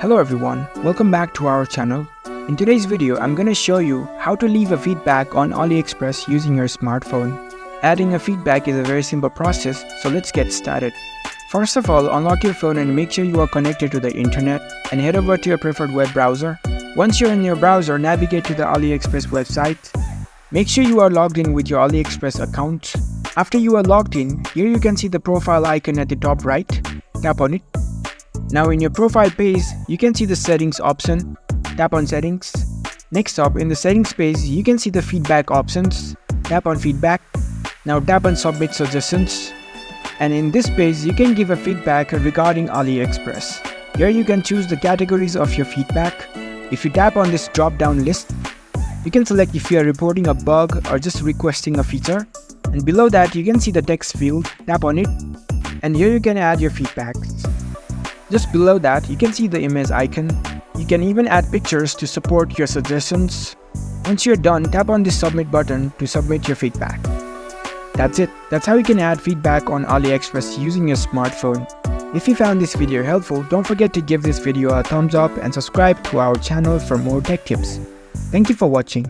Hello everyone, welcome back to our channel. In today's video, I'm gonna show you how to leave a feedback on AliExpress using your smartphone. Adding a feedback is a very simple process, so let's get started. First of all, unlock your phone and make sure you are connected to the internet and head over to your preferred web browser. Once you're in your browser, navigate to the AliExpress website. Make sure you are logged in with your AliExpress account. After you are logged in, here you can see the profile icon at the top right. Tap on it. Now in your profile page, you can see the settings option. Tap on settings. Next up, in the settings page, you can see the feedback options. Tap on feedback. Now tap on submit suggestions. And in this page, you can give a feedback regarding AliExpress. Here you can choose the categories of your feedback. If you tap on this drop down list, you can select if you are reporting a bug or just requesting a feature. And below that, you can see the text field. Tap on it. And here you can add your feedbacks. Just below that, you can see the image icon. You can even add pictures to support your suggestions. Once you're done, tap on the submit button to submit your feedback. That's it. That's how you can add feedback on AliExpress using your smartphone. If you found this video helpful, don't forget to give this video a thumbs up and subscribe to our channel for more tech tips. Thank you for watching.